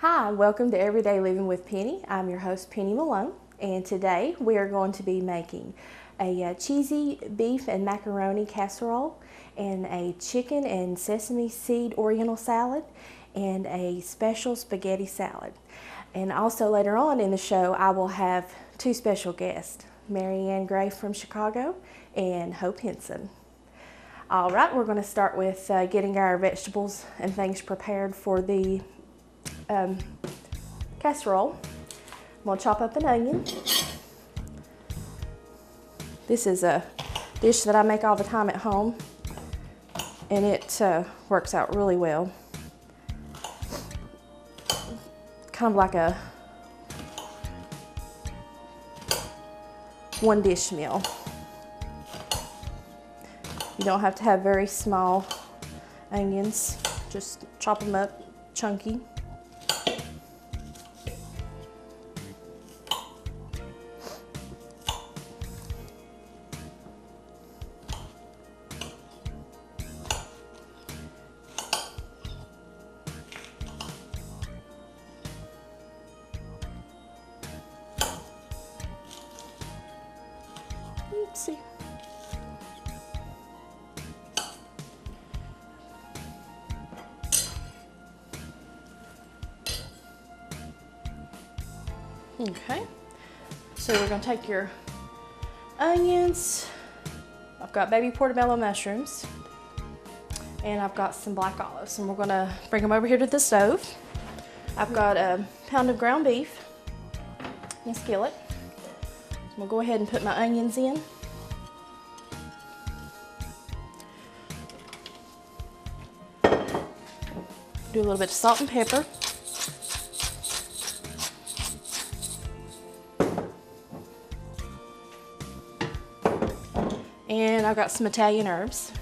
Hi, welcome to Everyday Living with Penny. I'm your host, Penny Malone, and today we are going to be making a cheesy beef and macaroni casserole, and a chicken and sesame seed Oriental salad, and a special spaghetti salad. And also later on in the show, I will have two special guests, Marianne Gray from Chicago and Hope Henson. All right, we're going to start with getting our vegetables and things prepared for the casserole. I'm going to chop up an onion. This is a dish that I make all the time at home, and it works out really well. Kind of like a one dish meal. You don't have to have very small onions, just chop them up chunky. Oopsie. Okay, so we're going to take your onions. I've got baby portobello mushrooms, and I've got some black olives, and we're going to bring them over here to the stove. I've got a pound of ground beef in a skillet. So I'm going to go ahead and put my onions in. Do a little bit of salt and pepper. And I've got some Italian herbs.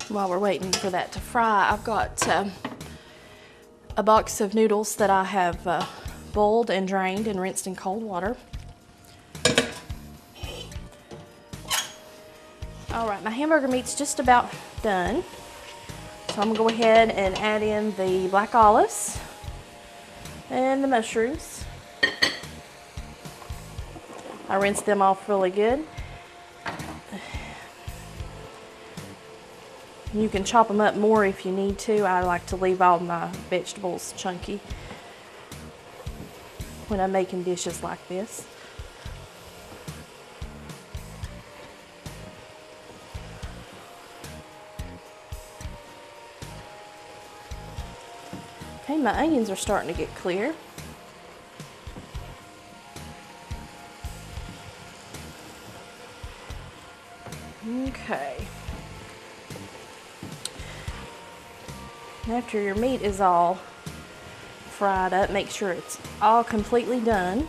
While we're waiting for that to fry, I've got a box of noodles that I have boiled and drained and rinsed in cold water. All right, my hamburger meat's just about done. So I'm gonna go ahead and add in the black olives and the mushrooms. I rinsed them off really good. You can chop them up more if you need to. I like to leave all my vegetables chunky when I'm making dishes like this. Okay, my onions are starting to get clear. Okay. After your meat is all fried up, make sure it's all completely done.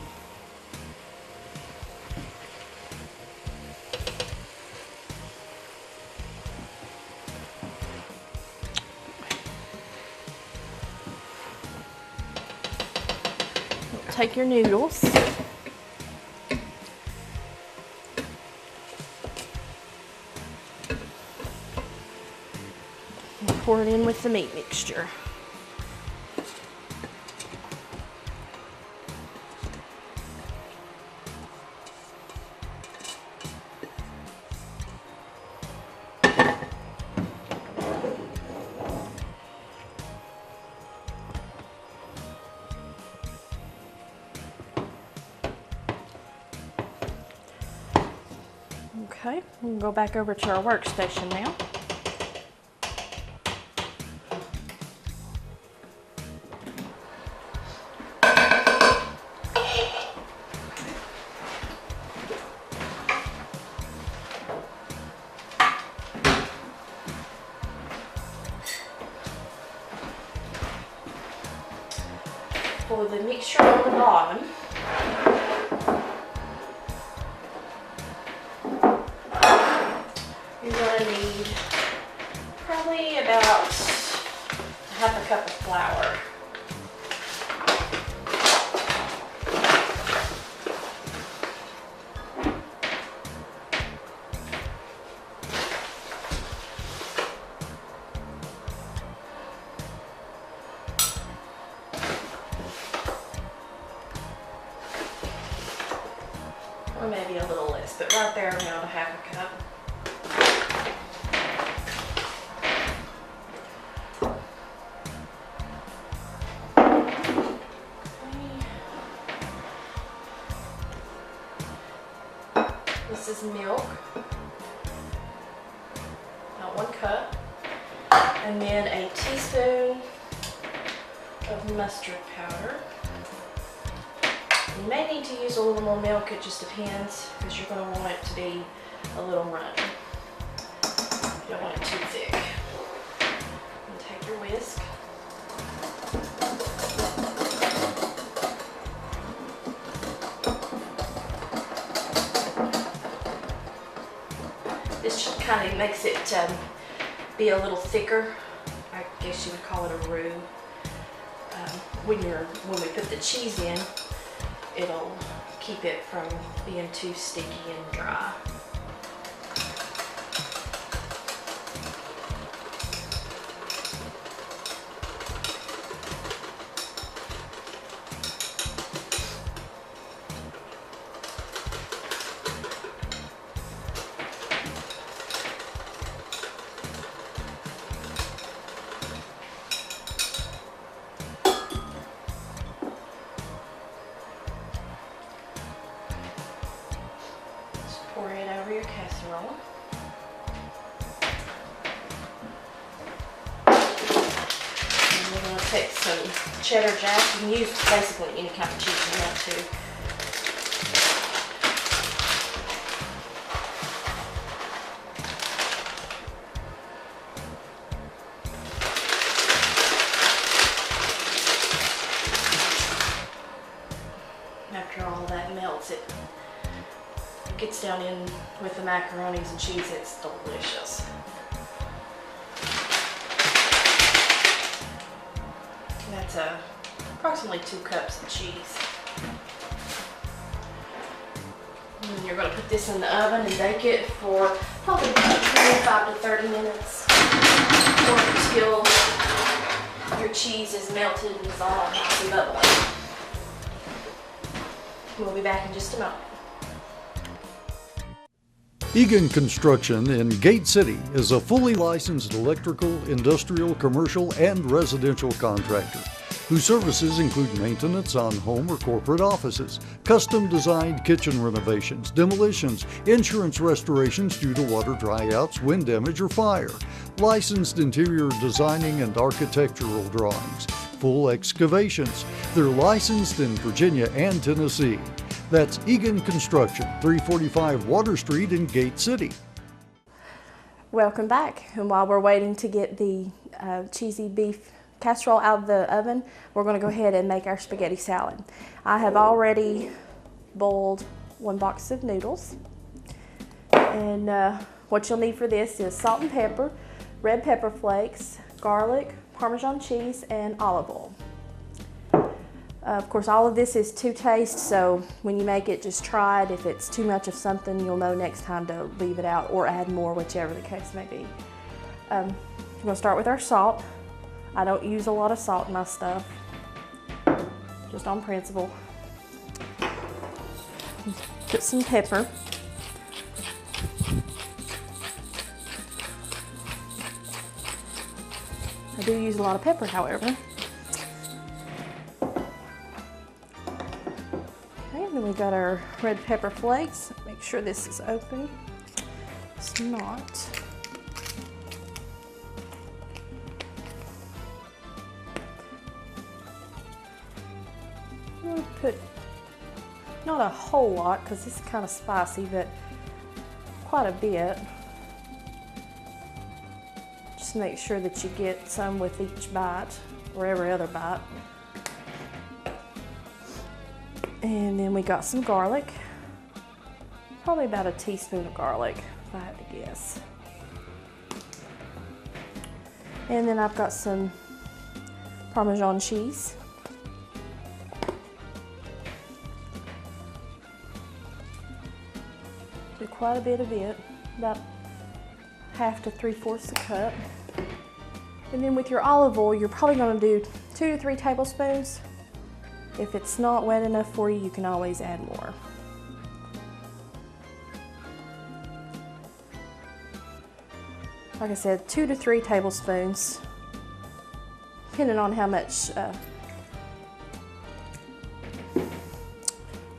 Take your noodles. Pour it in with the meat mixture. Okay, we can go back over to our workstation now. For the mixture on the bottom, you're going to need probably about half a cup of flour. Or maybe a little less, but right there around a half a cup. This is milk, about 1 cup, and then a teaspoon of mustard powder. You may need to use a little more milk, it just depends, because you're going to want it to be a little runny. You don't want it too thick. And take your whisk. This kind of makes it be a little thicker. I guess you would call it a roux. When we put the cheese in, it'll keep it from being too sticky and dry. Pour it over your casserole. And we're going to take some cheddar jack. You can use basically any kind of cheese you want to. After all that melts, it gets down in with the macaronis and cheese. It's delicious. And that's approximately 2 cups of cheese. And you're going to put this in the oven and bake it for probably about 25 to 30 minutes, or until your cheese is melted and is all nice and bubbly. We'll be back in just a moment. Egan Construction in Gate City is a fully licensed electrical, industrial, commercial, and residential contractor whose services include maintenance on home or corporate offices, custom designed kitchen renovations, demolitions, insurance restorations due to water dryouts, wind damage, or fire, licensed interior designing and architectural drawings, full excavations. They're licensed in Virginia and Tennessee. That's Egan Construction, 345 Water Street in Gate City. Welcome back. And while we're waiting to get the cheesy beef casserole out of the oven, we're going to go ahead and make our spaghetti salad. I have already boiled 1 box of noodles. And what you'll need for this is salt and pepper, red pepper flakes, garlic, Parmesan cheese, and olive oil. Of course, all of this is to taste, so when you make it, just try it. If it's too much of something, you'll know next time to leave it out or add more, whichever the case may be. We're going to start with our salt. I don't use a lot of salt in my stuff, just on principle. Put some pepper. I do use a lot of pepper, however. Then we got our red pepper flakes. Make sure this is open. It's not. I'm going to put not a whole lot because this is kind of spicy, but quite a bit. Just make sure that you get some with each bite or every other bite. And then we got some garlic. Probably about a teaspoon of garlic, if I had to guess. And then I've got some Parmesan cheese. Do quite a bit of it, about 1/2 to 3/4 a cup. And then with your olive oil, you're probably going to do 2 to 3 tablespoons. If it's not wet enough for you, you can always add more. Like I said, 2 to 3 tablespoons, depending on how much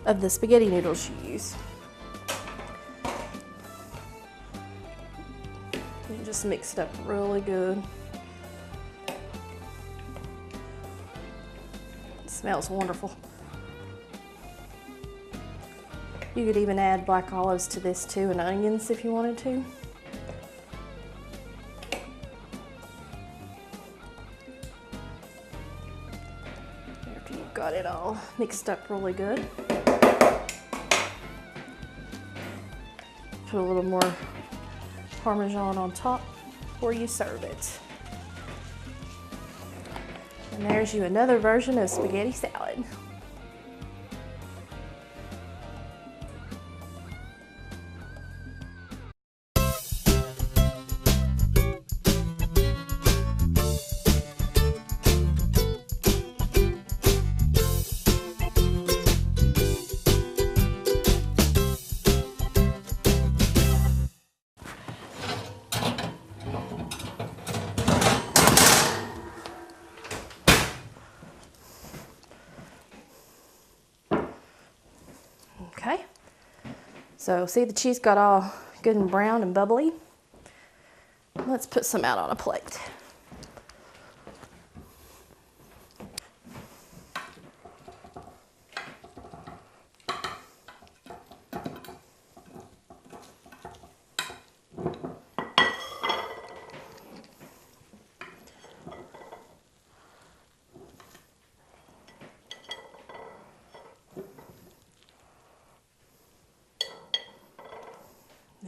of the spaghetti noodles you use. And just mix it up really good. It smells wonderful. You could even add black olives to this too, and onions if you wanted to. After you've got it all mixed up really good, put a little more Parmesan on top before you serve it. And there's you another version of spaghetti salad. Okay, so see the cheese got all good and brown and bubbly? Let's put some out on a plate.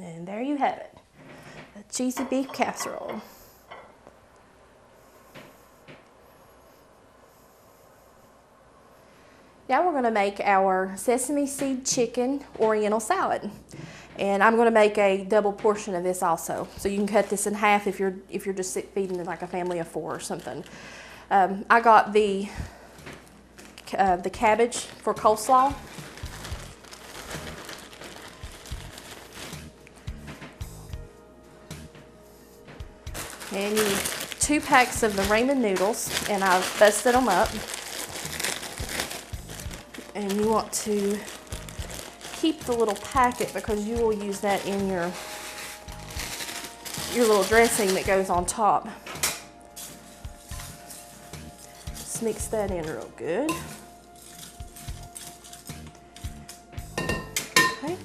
And there you have it, a cheesy beef casserole. Now we're going to make our sesame seed chicken Oriental salad. And I'm going to make a double portion of this also. So you can cut this in half if you're just feeding like a family of 4 or something. I got the cabbage for coleslaw. And you need 2 packs of the ramen noodles, and I've busted them up. And you want to keep the little packet because you will use that in your little dressing that goes on top. Just mix that in real good. Okay.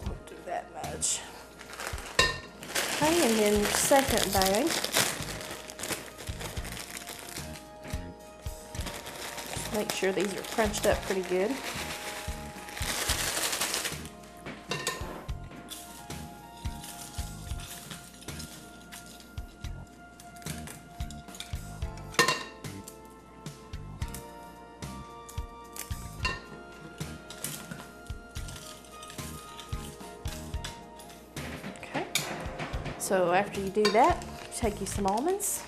Won't do that much. Okay, and then your second bag. Make sure these are crunched up pretty good. Okay, so after you do that, take you some almonds.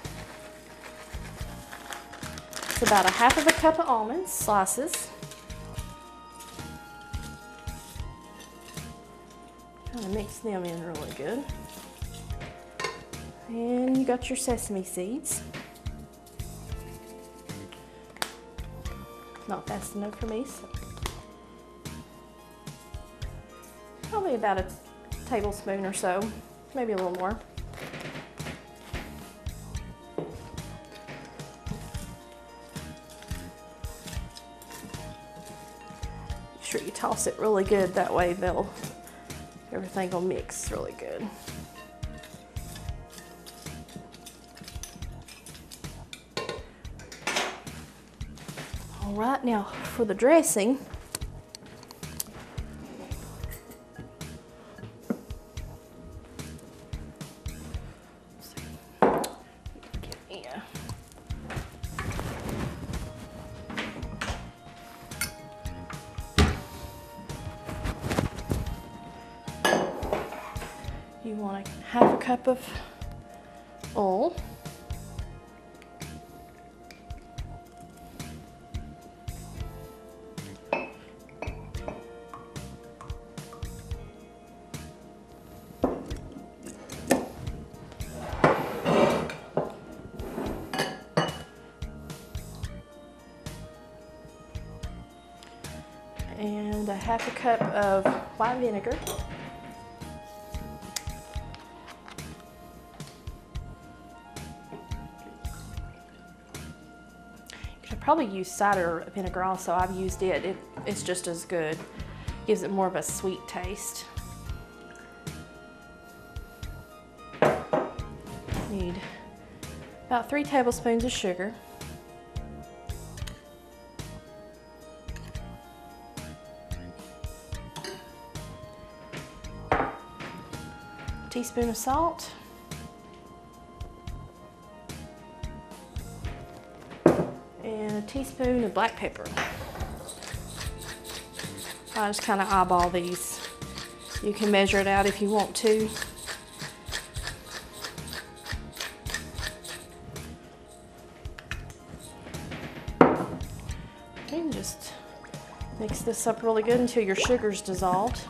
It's about 1/2 cup of almonds, slices. Kind of mix them in really good. And you got your sesame seeds. Not fast enough for me, so probably about a tablespoon or so, maybe a little more. Sure you toss it really good, that way everything will mix really good. right, now for the dressing, you want a half a cup of oil. And a half a cup of white vinegar. You could probably use cider vinegar also. I've used it. It's just as good. Gives it more of a sweet taste. Need about 3 tablespoons of sugar. Teaspoon of salt, and a teaspoon of black pepper. I just kind of eyeball these. You can measure it out if you want to. And just mix this up really good until your sugar's dissolved.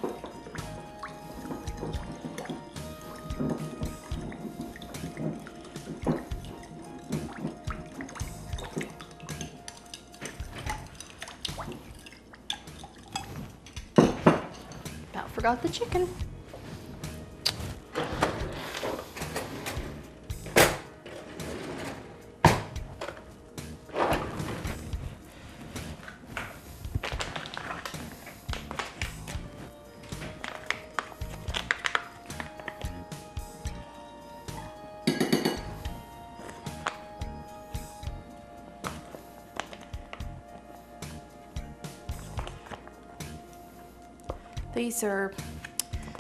Forgot the chicken. These are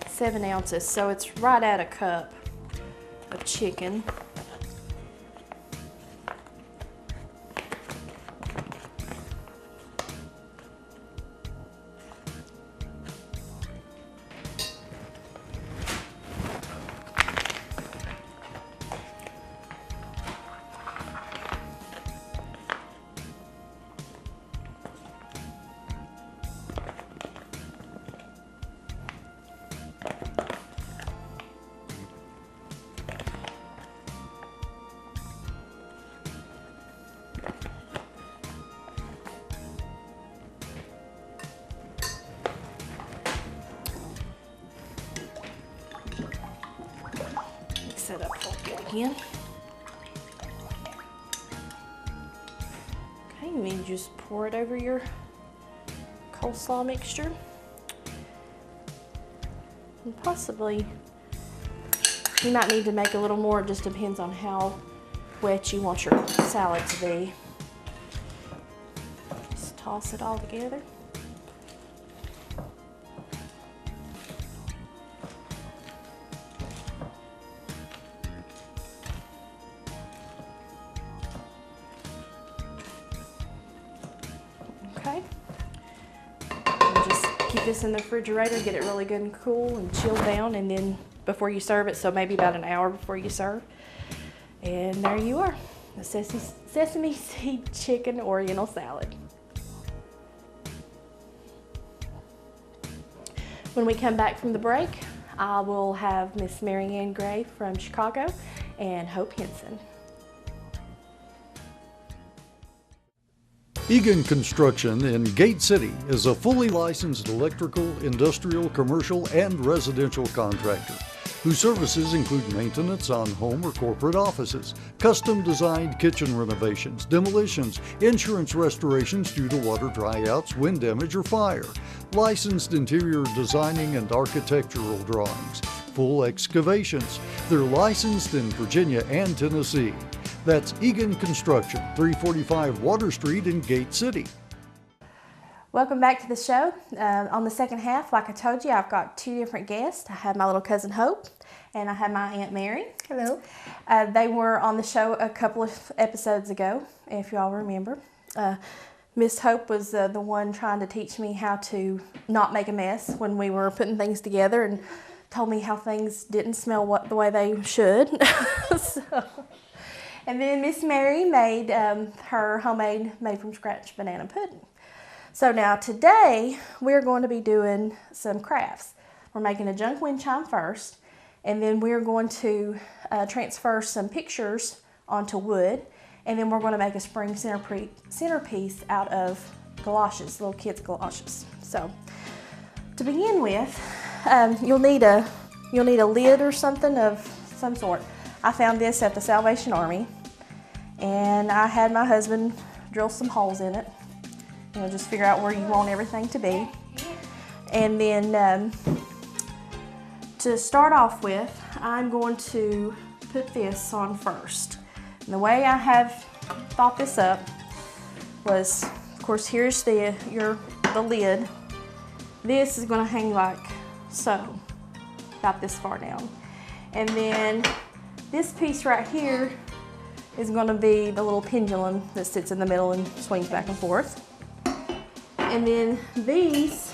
7 ounces, so it's right at a cup of chicken. Mix it up real good again. Okay, and then you just pour it over your coleslaw mixture. And possibly, you might need to make a little more, it just depends on how wet you want your salad to be. Just toss it all together. Okay. And just keep this in the refrigerator, get it really good and cool and chill down, and then before you serve it, so maybe about an hour before you serve. And there you are, the sesame seed chicken Oriental salad. When we come back from the break, I will have Miss Mary Ann Gray from Chicago and Hope Henson. Egan Construction in Gate City is a fully licensed electrical, industrial, commercial, and residential contractor whose services include maintenance on home or corporate offices, custom designed kitchen renovations, demolitions, insurance restorations due to water dryouts, wind damage, or fire, licensed interior designing and architectural drawings, full excavations. They're licensed in Virginia and Tennessee. That's Egan Construction, 345 Water Street in Gate City. Welcome back to the show. On the second half, like I told you, I've got two different guests. I have my little cousin Hope, and I have my Aunt Mary. Hello. They were on the show a couple of episodes ago, if you all remember. Miss Hope was the one trying to teach me how to not make a mess when we were putting things together, and told me how things didn't smell the way they should. And then Miss Mary made her homemade, made from scratch banana pudding. So now today we're going to be doing some crafts. We're making a junk wind chime first, and then we're going to transfer some pictures onto wood, and then we're going to make a spring centerpiece out of galoshes, little kids' galoshes. So to begin with, you'll need a lid or something of some sort. I found this at the Salvation Army, and I had my husband drill some holes in it. You know, just figure out where you want everything to be. And then to start off with, I'm going to put this on first. And the way I have thought this up was, of course, here's the lid. This is going to hang like so, about this far down. And then this piece right here is going to be the little pendulum that sits in the middle and swings back and forth. And then these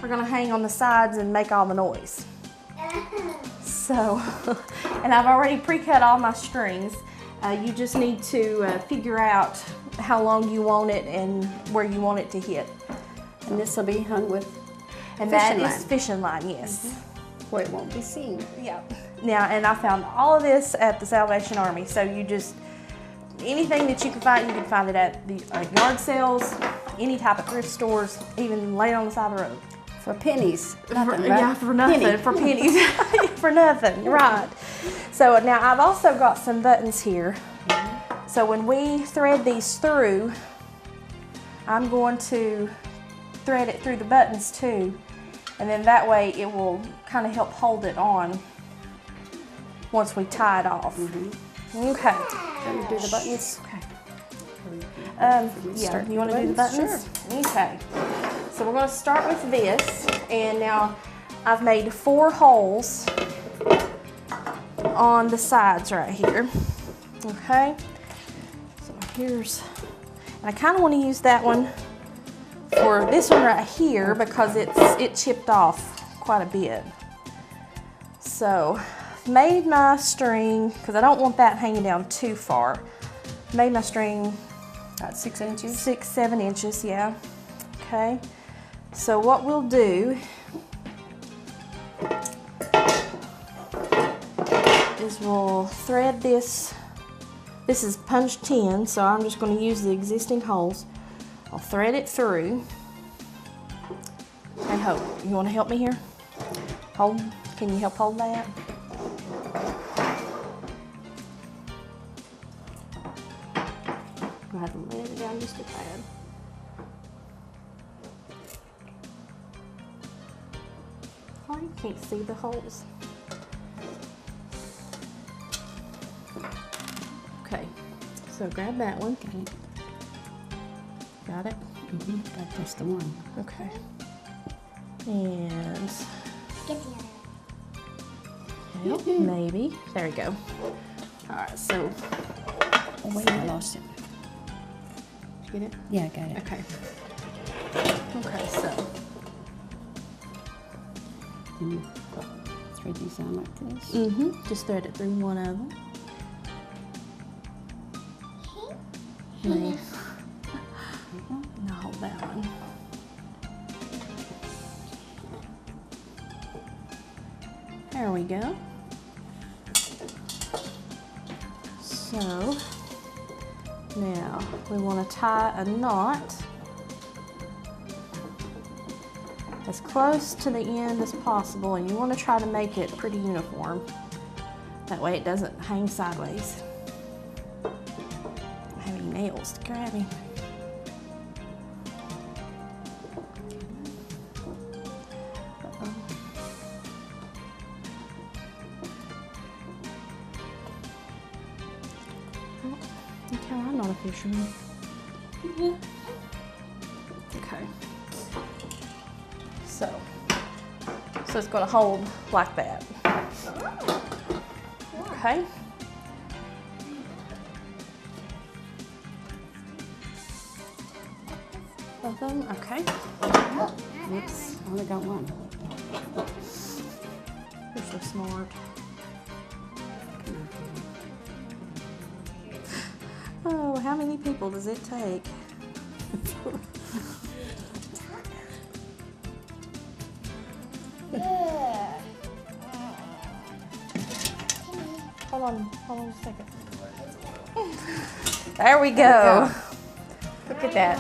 are going to hang on the sides and make all the noise. So, and I've already pre-cut all my strings. You just need to figure out how long you want it and where you want it to hit. And this will be hung with And fishing that line. is fishing line, yes. Where it won't be seen. Yeah. Now, and I found all of this at the Salvation Army. So you just, anything that you can find it at the yard sales, any type of thrift stores, even lay it on the side of the road. For pennies. Nothing, right? Yeah, for nothing, Penny. for pennies, for nothing, right. So now I've also got some buttons here. So when we thread these through, I'm going to thread it through the buttons too, and then that way it will kind of help hold it on once we tie it off. Okay. Can we do the buttons? Okay. Yeah, you want to do the buttons? Sure. Okay. So we're going to start with this, and now I've made 4 holes on the sides right here. Okay. So here's, and I kind of want to use that one for this one right here because it chipped off quite a bit. So I've made my string, because I don't want that hanging down too far. Made my string About 6 inches. 6-7 inches, yeah. Okay. So what we'll do is we'll thread this. This is punched tin, so I'm just going to use the existing holes. I'll thread it through. And Hope, you want to help me here? Hold. Can you help hold that? Go ahead and lay it down just a tad. Oh, you can't see the holes. Okay, so grab that one. Got it? That's just the one. Okay. And Get the other. help, maybe. There we go. All right, so Oh, wait, I lost it. did you get it? Yeah, I got it. Okay. Okay, so Can you thread these on like this? just thread it through one of them. Nice. Now hold that one. There we go. So now we want to tie a knot as close to the end as possible, and you want to try to make it pretty uniform. That way it doesn't hang sideways. I don't have any nails to grab me. Okay, I'm not a fisherman. Okay. So it's going to hold like that. Okay. Both of them, okay. Oops, I only got one. You're so smart. Oh, how many people does it take? Hold on a second. There we go. Look at that.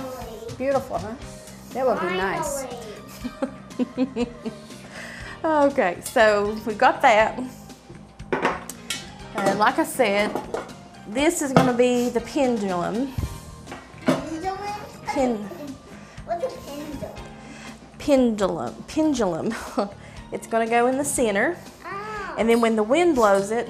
Beautiful, huh? That would be nice. Okay, so we got that. And like I said, this is going to be the pendulum. What's a pendulum? Pendulum. It's going to go in the center. Oh. And then when the wind blows it,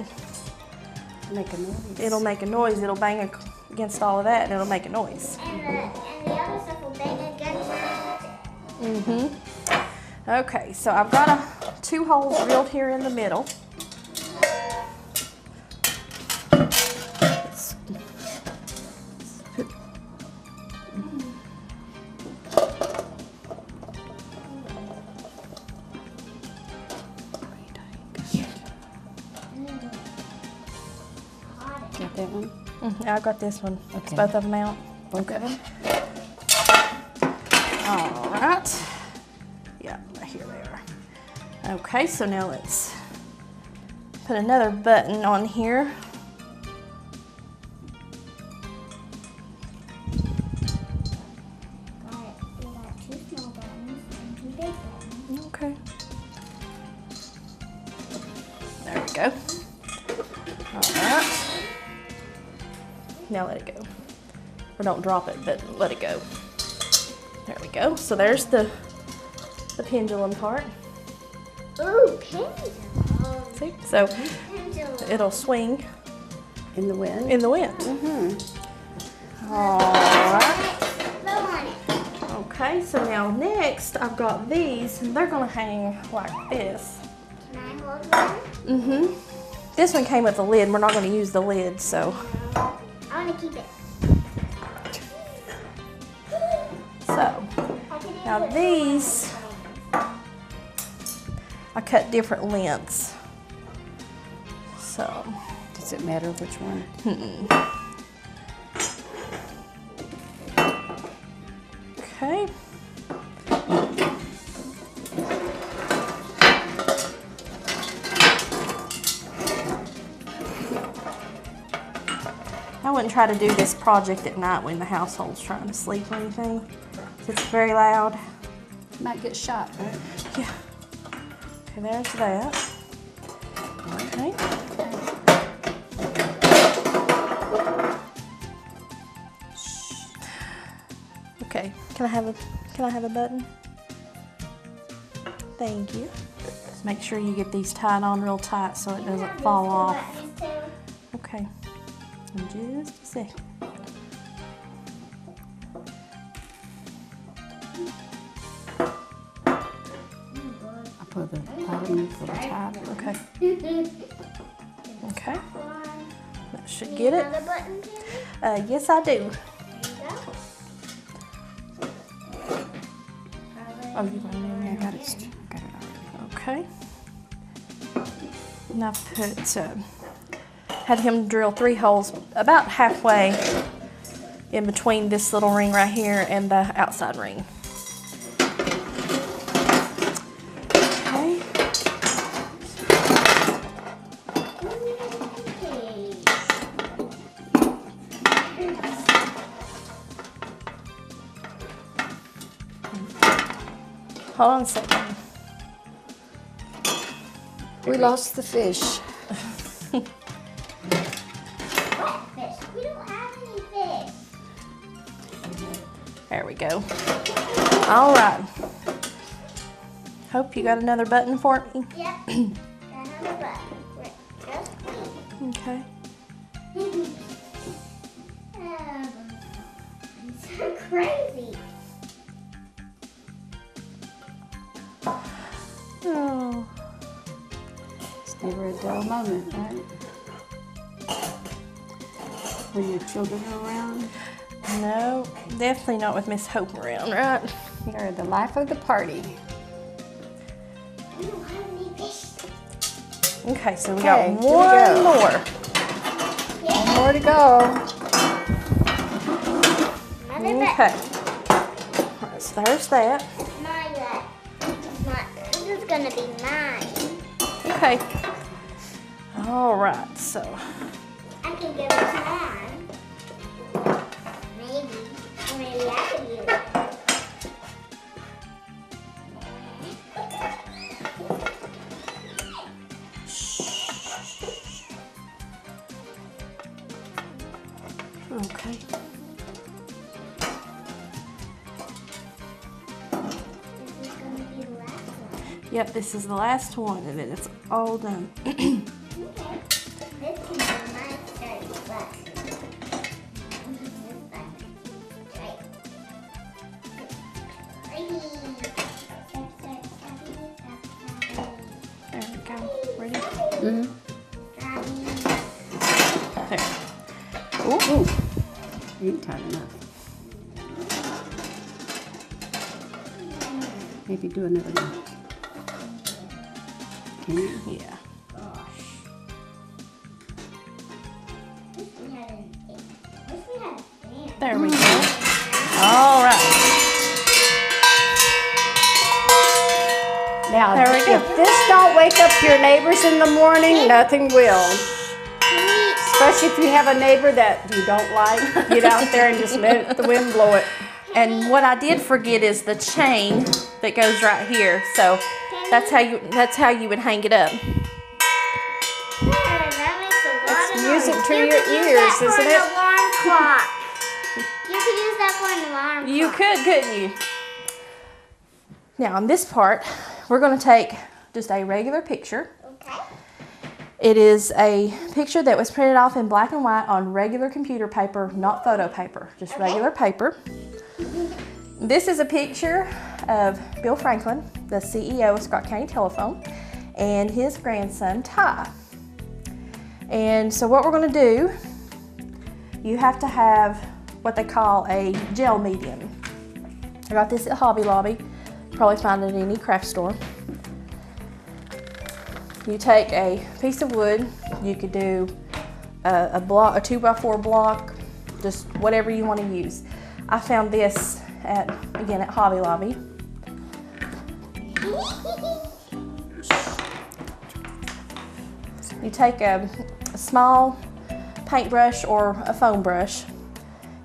Make a noise. it'll make a noise. It'll bang against all of that and it'll make a noise. And the other stuff will bang against it. Okay, so I've got 2 holes drilled here in the middle. Let's put- Got that one? I've got this one. It's Okay. both of them out. Both of them? All right. Yeah, here they are. Okay, so now let's put another button on here. We got 2 small buttons and 2 big buttons. Okay. There we go. All right. Now let it go. Or don't drop it, but let it go. There we go. So there's the pendulum part. Ooh, pendulum. See? So Pendulum. it'll swing In the wind? in the wind. All right. Blow on it. Okay, so now next I've got these, and they're gonna hang like this. Can I hold one? This one came with a lid. We're not gonna use the lid, so. I want to keep it. So, I can now use it. these, I cut different lengths. So, Does it matter which one? okay. I wouldn't try to do this project at night when the household's trying to sleep or anything. It's very loud. Might get shot, right? Yeah. Okay, there's that. Okay. Okay. Can I have a button? Thank you. Just make sure you get these tied on real tight so it doesn't fall off. Okay. In just a second. I put the bottom for the top. Okay. Okay. That should get it. Another button, Penny? Yes, I do. There you go. Oh, you got it in Yeah, I there. got it. Got it already. Okay. And I had him drill 3 holes about halfway in between this little ring right here and the outside ring. Okay. Hold on a second. We lost the fish. What fish? We don't have any fish. There we go. All right. Hope you got another button for me. Yep. Got another button. Wait, just me. Okay. So crazy. Oh. Never a dull moment, right? When your children are around. No, definitely not with Miss Hope around, right? They're the life of the party. Okay, so we Okay, got here we one go. more. One more to go. Okay. So there's that. This is gonna be mine. Okay. All right, so I can give it to mine. Maybe. Or maybe I can use it. okay. This is gonna be the last one. Yep, this is the last one and then it's all done. Okay. This can be my starting bus. There we go. Ready? Mm-hmm. There. Ooh. You ain't tight enough. Maybe do another one. Can you? Yeah. There we go. All right. Now, There we go. if this don't wake up your neighbors in the morning, nothing will. Especially if you have a neighbor that you don't like. Get out there and just let the wind blow it. And what I did forget is the chain that goes right here. So that's how you would hang it up. It's music to your ears, isn't it? Alarm clock. You could use that for an alarm clock. You could, couldn't you? Now on this part, we're going to take just a regular picture. Okay. It is a picture that was printed off in black and white on regular computer paper, not photo paper, just regular paper. This is a picture of Bill Franklin, the CEO of Scott County Telephone, and his grandson, Ty. And so what we're going to do, you have to have what they call a gel medium. I got this at Hobby Lobby. Probably find it at any craft store. You take a piece of wood. You could do a 2x4 block, just whatever you want to use. I found this at Hobby Lobby. You take a small paintbrush or a foam brush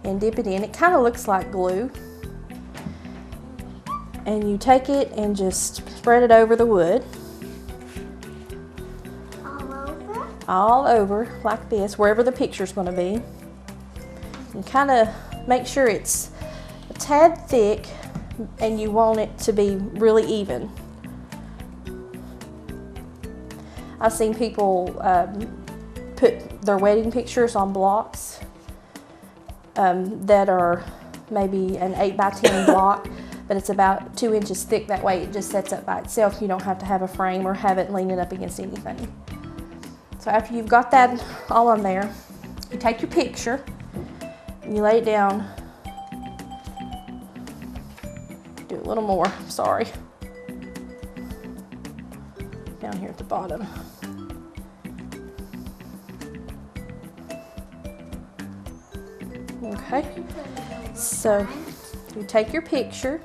and dip it in. It kind of looks like glue. And you take it and just spread it over the wood. All over like this, wherever the picture's going to be. And kind of make sure it's a tad thick and you want it to be really even. I've seen people put their wedding pictures on blocks that are maybe an 8x10 block, but it's about 2 inches thick. That way it just sets up by itself. You don't have to have a frame or have it leaning up against anything. So after you've got that all on there, you take your picture and you lay it down. Do a little more, sorry. Down here at the bottom. Okay, so you take your picture,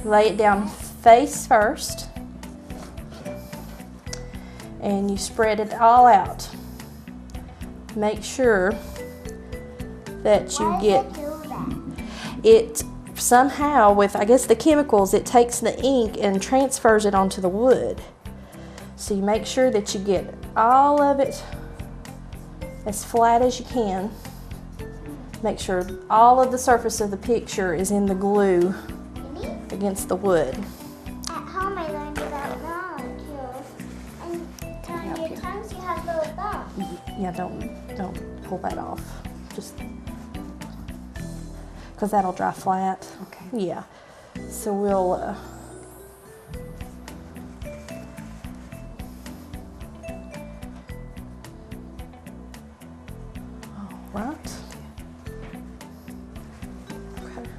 lay it down face first, and you spread it all out. Make sure that you get it somehow with, I guess, the chemicals, it takes the ink and transfers it onto the wood. So you make sure that you get all of it as flat as you can. Make sure all of the surface of the picture is in the glue against the wood. At home I learned about knowledge too. And on your tongues you have little thumbs. Yeah, don't pull that off. Just because that'll dry flat. Okay. Yeah. So we'll right? Okay.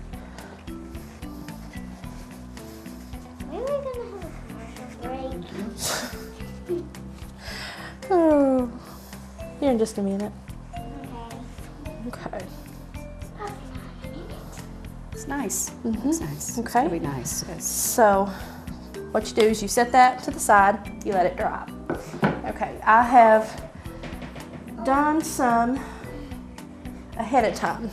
When are we gonna have a commercial break? Oh, here in just a minute. Okay. Okay. It's nice. It's nice. It's Okay. really nice. Yes. So what you do is you set that to the side, you let it dry. Okay, I have done some ahead of time.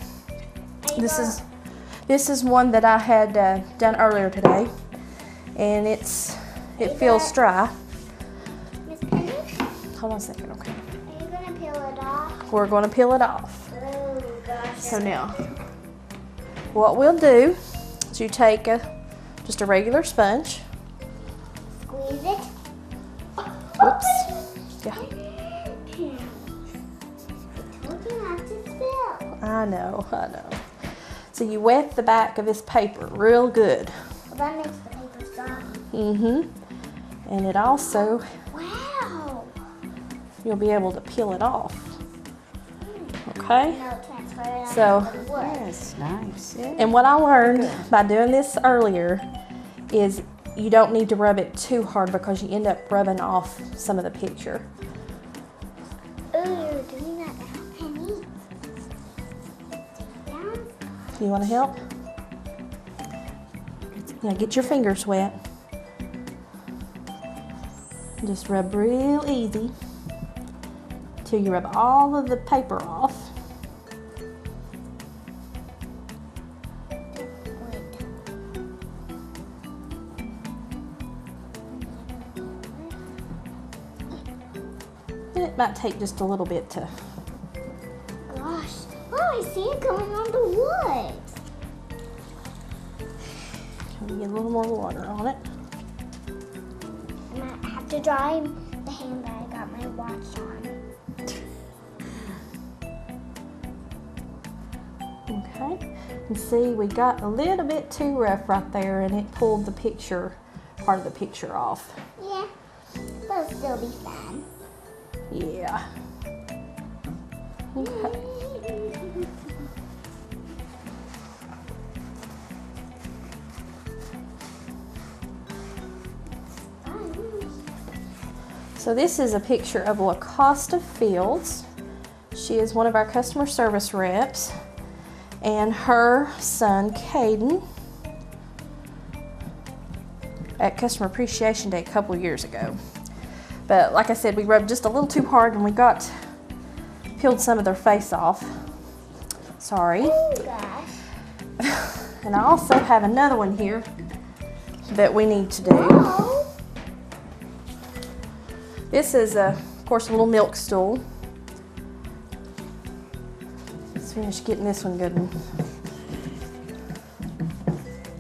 This is one that I had done earlier today, and it feels dry. Miss Penny, Hold on a second, okay. are you gonna peel it off? We're going to peel it off. Oh gosh. So now, what we'll do is you take just a regular sponge. Squeeze it. Whoops. Yeah, Told you not to spill. I know. So you wet the back of this paper real good. Well, that makes the paper soft. And it also, Wow. you'll be able to peel it off. Okay? No, transfer it So- onto the wood. Yes, nice. Yeah. And what I learned by doing this earlier is you don't need to rub it too hard because you end up rubbing off some of the picture. Oh, you're doing that now, Penny. Down. You want to help? Yeah, get your fingers wet. Just rub real easy till you rub all of the paper off. And it might take just a little bit to. Gosh. Oh, I see it going on the wood. Get a little more water on it. I might have to dry the hand that I got my watch on. Okay, and see we got a little bit too rough right there and it pulled the picture, part of the picture off. Yeah, but it'll still be fun. Yeah. Okay. So this is a picture of LaCosta Fields. She is one of our customer service reps, and her son Caden at Customer Appreciation Day a couple of years ago. But like I said, we rubbed just a little too hard and we peeled some of their face off. Sorry. Oh gosh. And I also have another one here that we need to do. Oh. This is, of course, a little milk stool. Let's finish getting this one good.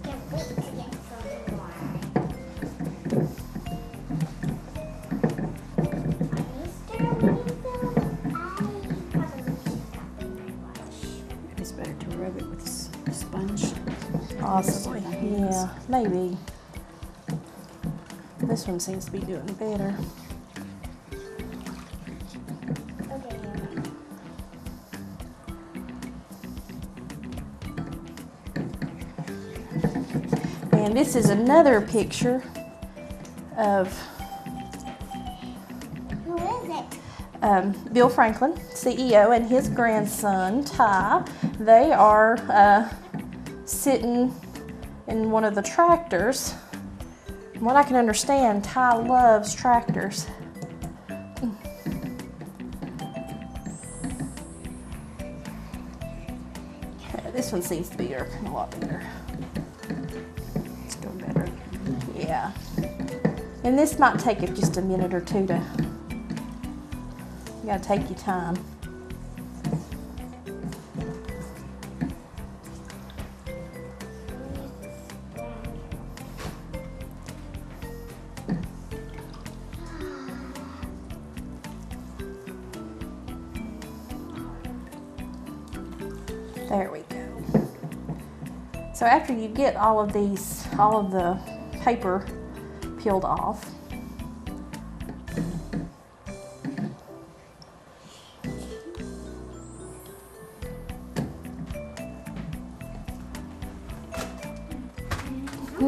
Can't wait to get some more. It's better to rub it with a sponge. Possibly, Hands. yeah, maybe. This one seems to be doing better. And this is another picture of Who is it? Bill Franklin, CEO, and his grandson, Ty. They are sitting in one of the tractors. From what I can understand, Ty loves tractors. This one seems to be working a lot better. Still better. Yeah. And this might take it just a minute or two to, you gotta take your time. There we go. So after you get all of the paper peeled off,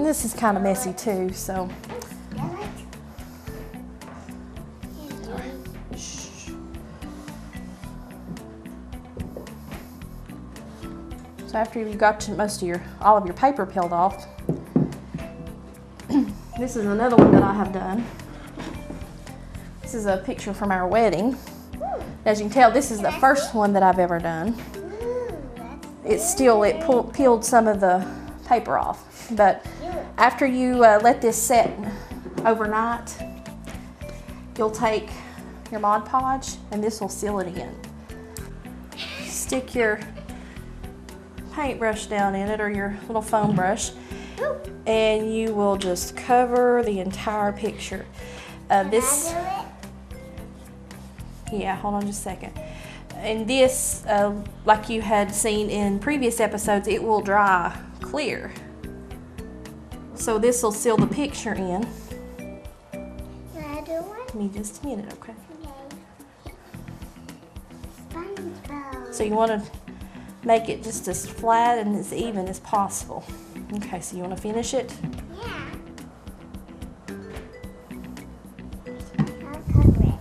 And this is kind of messy too, so. So after you've got all of your paper peeled off, this is another one that I have done. This is a picture from our wedding. As you can tell, this is the first one that I've ever done. It peeled some of the paper off. But after you let this set overnight, you'll take your Mod Podge and this will seal it in. Stick your paintbrush down in it, or your little foam brush, and you will just cover the entire picture. Yeah, hold on just a second. And this, like you had seen in previous episodes, it will dry clear. So this will seal the picture in. Can I do one? Give me just a minute, okay? SpongeBob. So you want to make it just as flat and as even as possible. Okay, so you want to finish it? Yeah. I'll cover it.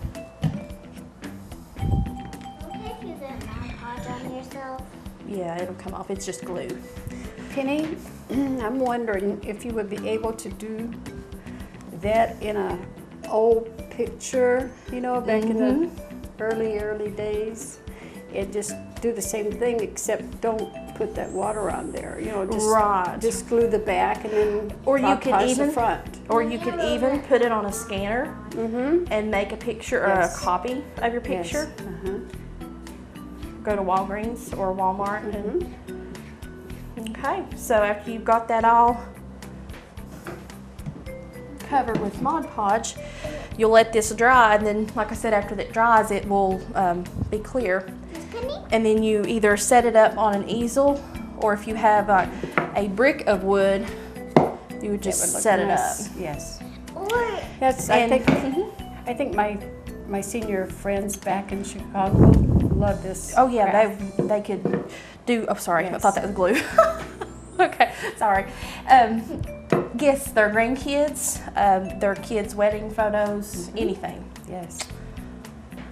Okay, if you get Mod Podge on yourself. Yeah, it'll come off. It's just glue. Penny, I'm wondering if you would be able to do that in a old picture, you know, back in the early days. And just do the same thing, except don't put that water on there. You know, just glue the back and then Or you could the front. Or you could even put it on a scanner and make a picture or a copy of your picture. Yes. Go to Walgreens or Walmart. Okay, so after you've got that all covered with Mod Podge, you'll let this dry, and then, like I said, after that dries, it will be clear. And then you either set it up on an easel, or if you have a brick of wood, you would just set it up. Yes. Or Yes, I think my senior friends back in Chicago love this. Oh yeah, craft. they could do. Oh, sorry, I Yes. thought that was glue. Okay, sorry. Yes, their grandkids, their kids' wedding photos, anything. Yes.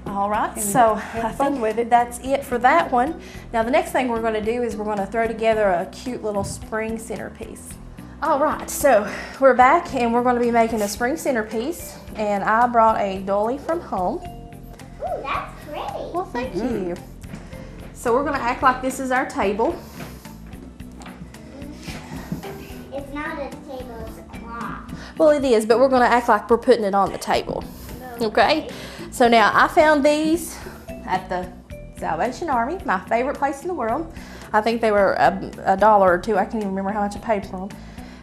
All right, And so have I fun think with it. that's it for that one. Now the next thing we're going to do is we're going to throw together a cute little spring centerpiece. All right, so we're back and we're going to be making a spring centerpiece, and I brought a dolly from home. ooh, that's pretty. Well, thank you. So we're going to act like this is our table. It's not a table, it's a clock. Well, it is, but we're going to act like we're putting it on the table. Okay? So now I found these at the Salvation Army, my favorite place in the world. I think they were $1 or $2. I can't even remember how much I paid for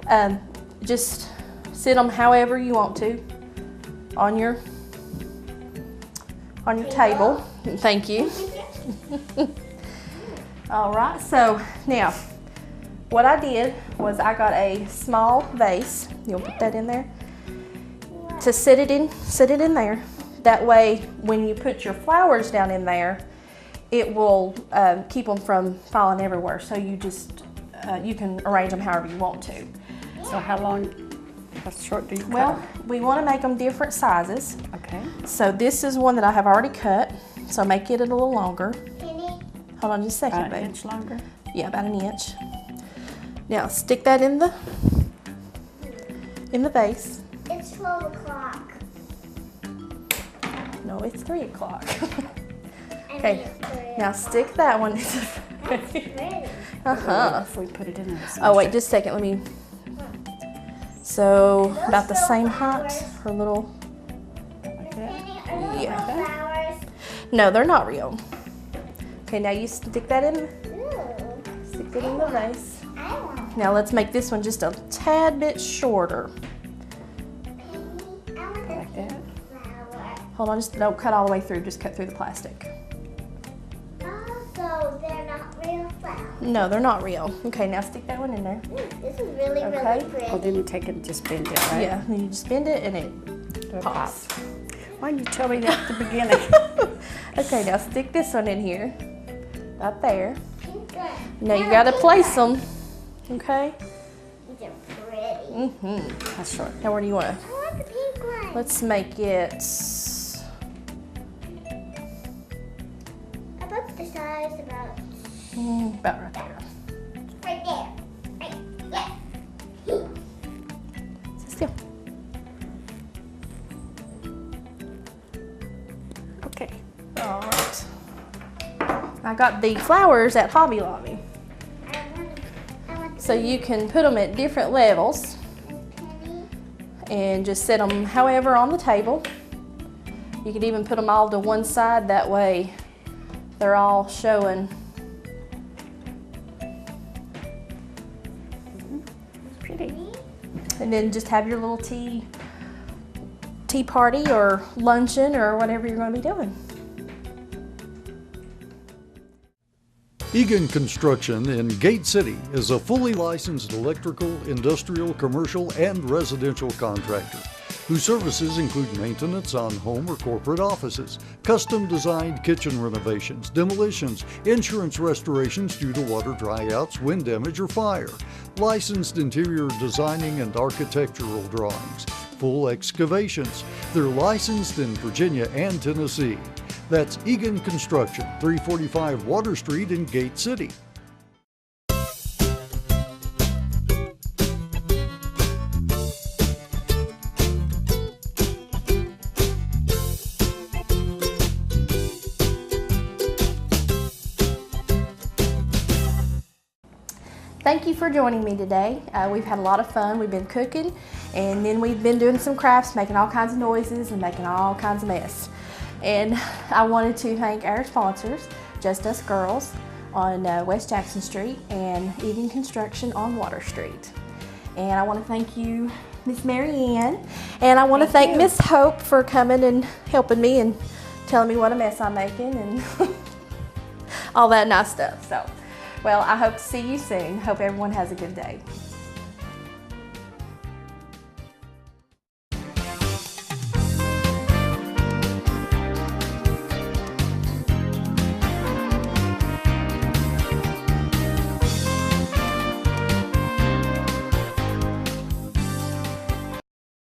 them. Just sit them however you want to on your table. Thank you. All right, so now what I did was I got a small vase. You'll put that in there to sit it in there. That way, when you put your flowers down in there, it will keep them from falling everywhere. So you just you can arrange them however you want to. So how short do you cut? Well, we want to make them different sizes. Okay. So this is one that I have already cut. So make it a little longer. Penny, Hold on just a second, An babe. inch longer. Yeah, about an inch. Now stick that in the vase. it's 12 o'clock. No, it's 3 o'clock. I Okay, mean, it's 3 now o'clock. stick that one. That's pretty. If we put it in a Oh wait, just a second. Let me. So Those about the still same height. flowers? Her little. like that. Penny, are those Yeah. real flowers? No, they're not real. Okay, now you stick that in. Ooh, Stick it in the vase. I want Now let's make this one just a tad bit shorter. Penny. I want Like the that. pink flower. Hold on, just don't cut all the way through. Just cut through the plastic. Oh, so they're not real flowers. No, they're not real. Okay, now stick that one in there. Ooh, this is really, Okay. really pretty. Oh, then you take it and just bend it, right? Yeah, then you just bend it and it Do a pops. pop. Why didn't you tell me that at the beginning? Okay, now stick this one in here. Right there. Pink Now you gotta place them. Okay? These are pretty. That's short. Now where do you want to? I want the pink one. Let's make it About the size about about right there. right there. Right. Yeah. Sit still. Okay. All right. I got the flowers at Hobby Lobby, I want so you can put them at different levels penny. and just set them however on the table. You could even put them all to one side, that way they're all showing. Pretty. And then just have your little tea party or luncheon or whatever you're going to be doing. Egan Construction in Gate City is a fully licensed electrical, industrial, commercial, and residential contractor whose services include maintenance on home or corporate offices, custom designed kitchen renovations, demolitions, insurance restorations due to water dryouts, wind damage, or fire, licensed interior designing and architectural drawings, full excavations. They're licensed in Virginia and Tennessee. That's Egan Construction, 345 Water Street in Gate City. Thank you for joining me today. We've had a lot of fun. We've been cooking, and then we've been doing some crafts, making all kinds of noises and making all kinds of mess. And I wanted to thank our sponsors, Just Us Girls on West Jackson Street and Egan Construction on Water Street. And I want to thank you, Miss Mary Ann, and I want to thank Miss Hope for coming and helping me and telling me what a mess I'm making and all that nice stuff. So, well, I hope to see you soon. Hope everyone has a good day.